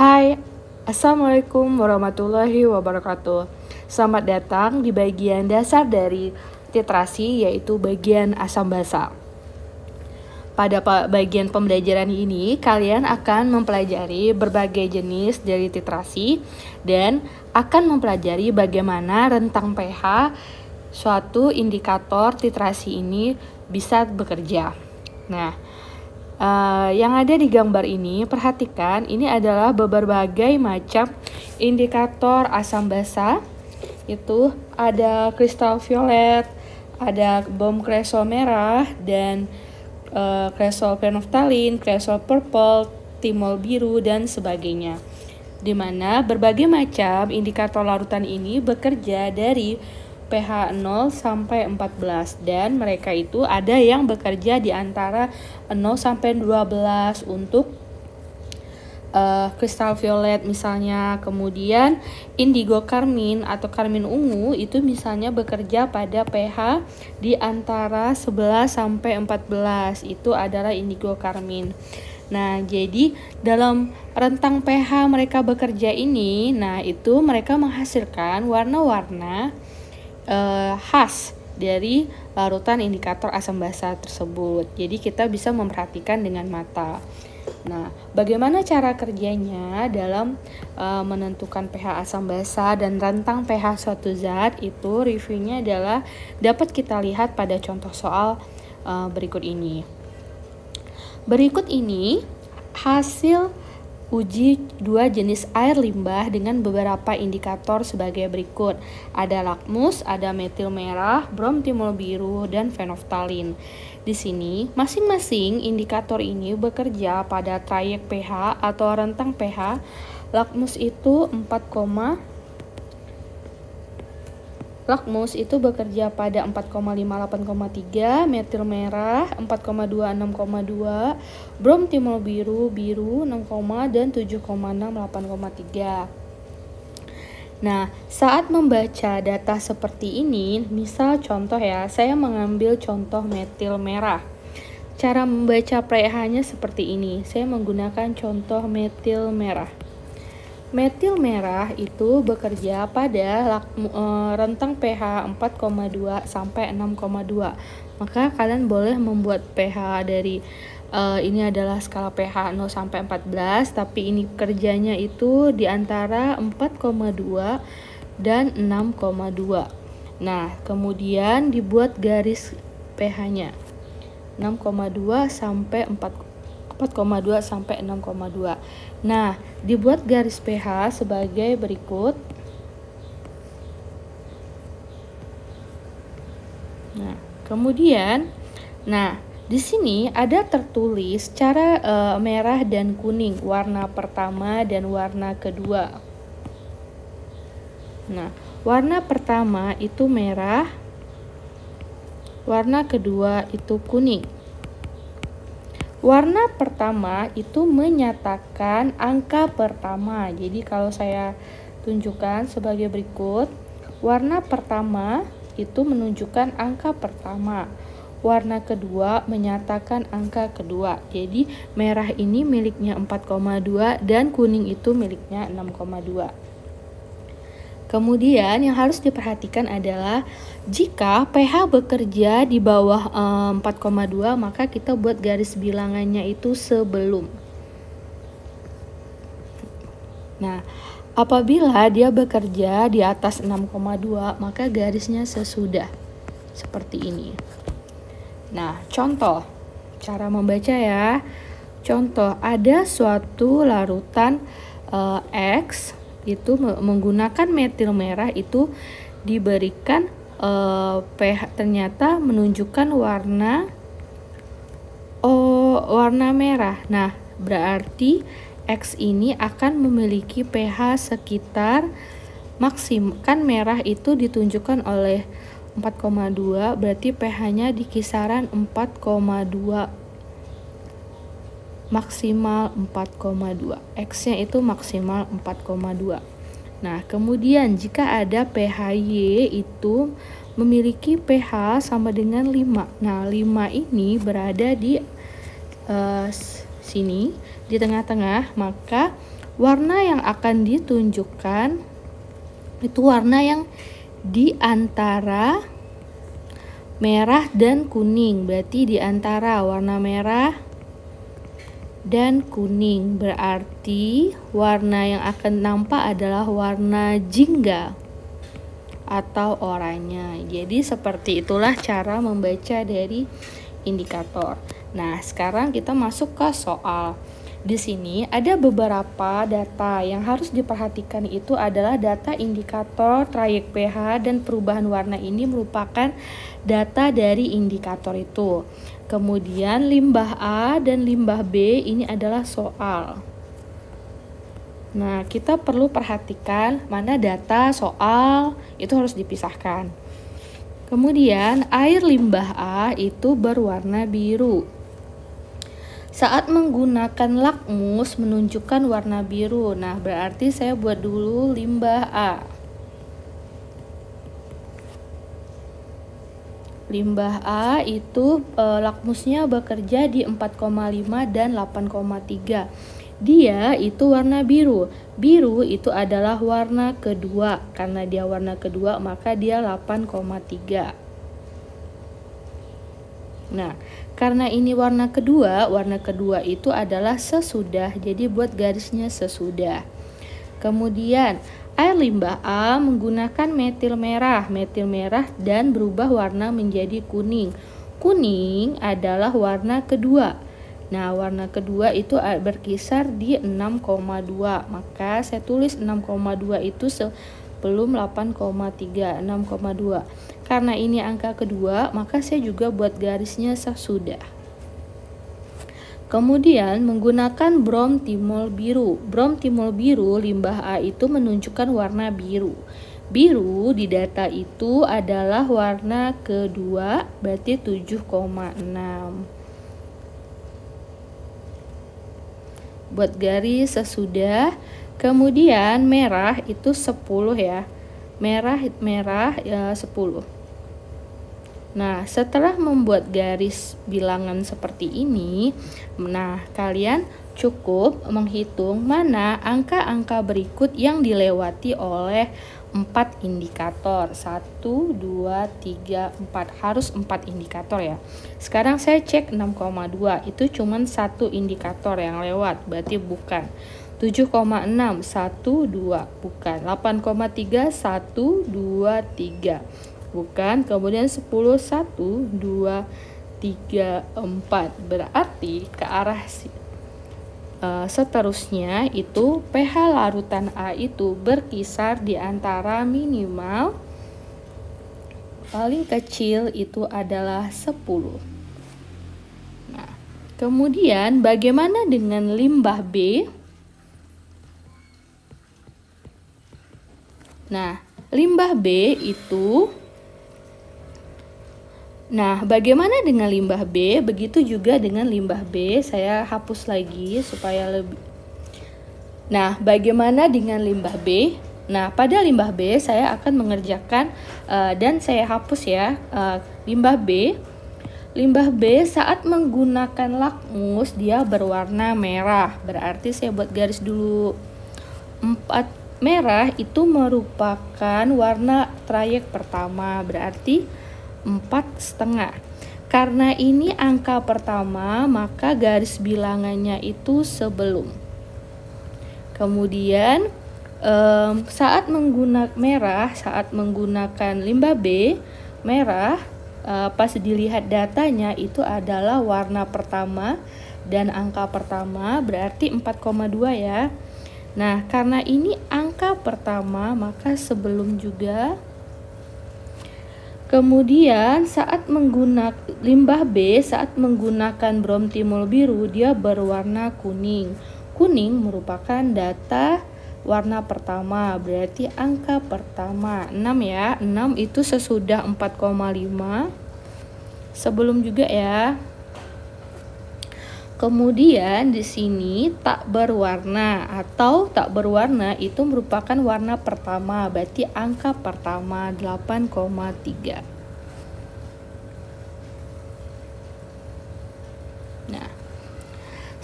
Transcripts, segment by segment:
Hai, Assalamualaikum warahmatullahi wabarakatuh. Selamat datang di bagian dasar dari titrasi, yaitu bagian asam basa. Pada bagian pembelajaran ini, kalian akan mempelajari berbagai jenis dari titrasi dan akan mempelajari bagaimana rentang pH suatu indikator titrasi ini bisa bekerja. Nah, yang ada di gambar ini, perhatikan, ini adalah berbagai macam indikator asam basa. Itu ada kristal violet, ada bom kresol merah, dan kresol phenolphthalein, kresol purple, timol biru, dan sebagainya. Di mana berbagai macam indikator larutan ini bekerja dari pH 0 sampai 14, dan mereka itu ada yang bekerja di antara 0 sampai 12 untuk kristal violet misalnya. Kemudian indigo karmin atau karmin ungu itu misalnya bekerja pada pH di antara 11 sampai 14, itu adalah indigo karmin. Nah, jadi dalam rentang pH mereka bekerja ini, nah itu mereka menghasilkan warna-warna khas dari larutan indikator asam basa tersebut. Jadi kita bisa memperhatikan dengan mata. Nah, bagaimana cara kerjanya dalam menentukan pH asam basa dan rentang pH suatu zat, itu reviewnya adalah dapat kita lihat pada contoh soal berikut ini. Berikut ini hasil uji dua jenis air limbah dengan beberapa indikator sebagai berikut. Ada lakmus, ada metil merah, brom timol biru, dan phenolphthalein. Di sini, masing-masing indikator ini bekerja pada trayek pH atau rentang pH. Lakmus itu bekerja pada 4,58,3, metil merah 4,26,2, brom timol biru 6, dan 7,68,3. Nah, saat membaca data seperti ini, misal contoh ya, saya mengambil contoh metil merah. Cara membaca pH-nya seperti ini. Saya menggunakan contoh metil merah. Metil merah itu bekerja pada rentang pH 4,2 sampai 6,2. Maka kalian boleh membuat pH dari ini adalah skala pH 0 sampai 14, tapi ini kerjanya itu di antara 4,2 dan 6,2. Nah, kemudian dibuat garis pH-nya 6,2 sampai 4,2 sampai 6,2. Nah, dibuat garis pH sebagai berikut. Nah, kemudian, di sini ada tertulis cara merah dan kuning, warna pertama dan warna kedua. Nah, warna pertama itu merah, warna kedua itu kuning. Warna pertama itu menyatakan angka pertama. Jadi kalau saya tunjukkan sebagai berikut, warna pertama itu menunjukkan angka pertama. Warna kedua menyatakan angka kedua. Jadi merah ini miliknya 4,2 dan kuning itu miliknya 6,2. Kemudian yang harus diperhatikan adalah jika pH bekerja di bawah 4,2, maka kita buat garis bilangannya itu sebelum. Nah, apabila dia bekerja di atas 6,2, maka garisnya sesudah. Seperti ini. Nah, contoh cara membaca ya. Contoh, ada suatu larutan X itu menggunakan metil merah, itu diberikan pH, ternyata menunjukkan warna merah. Nah, berarti X ini akan memiliki pH sekitar maksimum, kan merah itu ditunjukkan oleh 4,2, berarti pH-nya di kisaran 4,2, maksimal 4,2. X-nya itu maksimal 4,2. Nah, kemudian jika ada pH-Y itu memiliki pH sama dengan 5. Nah, 5 ini berada di sini di tengah-tengah, maka warna yang akan ditunjukkan itu warna yang di antara merah dan kuning. Berarti di antara warna merah dan kuning, berarti warna yang akan nampak adalah warna jingga atau oranye. Jadi seperti itulah cara membaca dari indikator. Nah, sekarang kita masuk ke soal. Di sini ada beberapa data yang harus diperhatikan, itu adalah data indikator, trayek pH, dan perubahan warna ini merupakan data dari indikator itu. Kemudian limbah A dan limbah B ini adalah soal. Nah, kita perlu perhatikan mana data soal itu harus dipisahkan. Kemudian air limbah A itu berwarna biru. Saat menggunakan lakmus menunjukkan warna biru. Nah, berarti saya buat dulu limbah A. Limbah A itu lakmusnya bekerja di 4,5 dan 8,3. Dia itu warna biru. Biru itu adalah warna kedua. Karena dia warna kedua, maka dia 8,3. Nah, karena ini warna kedua itu adalah sesudah. Jadi buat garisnya sesudah. Kemudian air limbah A menggunakan metil merah dan berubah warna menjadi kuning. Kuning adalah warna kedua. Nah, warna kedua itu berkisar di 6,2. Maka saya tulis 6,2 itu sebelum 8,3, 6,2. Karena ini angka kedua, maka saya juga buat garisnya sesudah. Kemudian menggunakan brom timol biru. Brom timol biru limbah A itu menunjukkan warna biru. Biru di data itu adalah warna kedua, berarti 7,6. Buat garis sesudah. Kemudian merah itu 10 ya. Merah ya 10. Nah, setelah membuat garis bilangan seperti ini, nah kalian cukup menghitung mana angka-angka berikut yang dilewati oleh 4 indikator. 1, 2, 3, 4. Harus 4 indikator ya. Sekarang saya cek 6,2. Itu cuman 1 indikator yang lewat, berarti bukan. 7,6, 1, 2, bukan. 8,3, 1, 2, 3, bukan. Kemudian 10, 1, 2, 3, 4. Berarti ke arah seterusnya itu pH larutan A itu berkisar di antara minimal paling kecil itu adalah 10. Nah, kemudian bagaimana dengan limbah B? Nah, limbah B itu, nah bagaimana dengan limbah B? Begitu juga dengan limbah B, saya hapus lagi supaya lebih. Nah, bagaimana dengan limbah B? Nah, pada limbah B saya akan mengerjakan dan saya hapus ya limbah B. Limbah B saat menggunakan lakmus dia berwarna merah. Berarti saya buat garis dulu. 4 merah itu merupakan warna trayek pertama, berarti 4,5. Karena ini angka pertama, maka garis bilangannya itu sebelum. Kemudian saat menggunakan limbah B merah, pas dilihat datanya itu adalah warna pertama dan angka pertama, berarti 4,2 ya. Nah, karena ini angka pertama, maka sebelum juga. Kemudian saat menggunakan limbah B, saat menggunakan brom timol biru, dia berwarna kuning. Kuning merupakan data warna pertama, berarti angka pertama 6 ya. 6 itu sesudah 4,5. Sebelum juga ya. Kemudian di sini tak berwarna atau tak berwarna itu merupakan warna pertama, berarti angka pertama 8,3. Nah,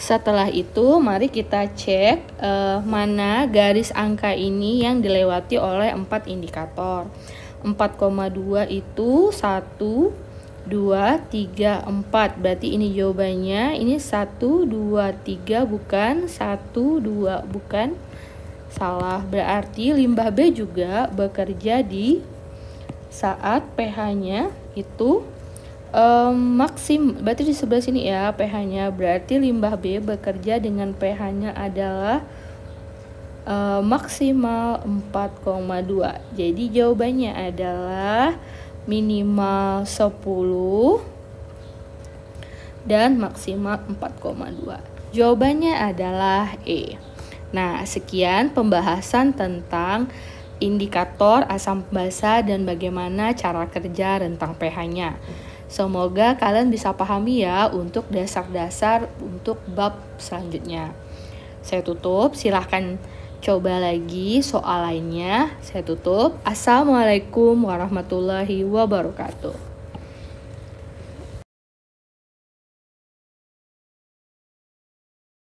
Setelah itu mari kita cek mana garis angka ini yang dilewati oleh 4 indikator. 4,2 itu 1, 2, 3, 4. Berarti ini jawabannya. Ini 1, 2, 3 bukan 1, 2 bukan. Salah. Berarti limbah B juga bekerja di saat pH-nya itu berarti di sebelah sini ya pH-nya. Berarti limbah B bekerja dengan pH-nya adalah maksimal 4,2. Jadi jawabannya adalah minimal 10 dan maksimal 4,2. Jawabannya adalah E. Nah, sekian pembahasan tentang indikator asam basa dan bagaimana cara kerja rentang pH-nya. Semoga kalian bisa pahami ya untuk dasar-dasar untuk bab selanjutnya. Saya tutup, silahkan coba lagi soal lainnya. Saya tutup. Assalamualaikum warahmatullahi wabarakatuh.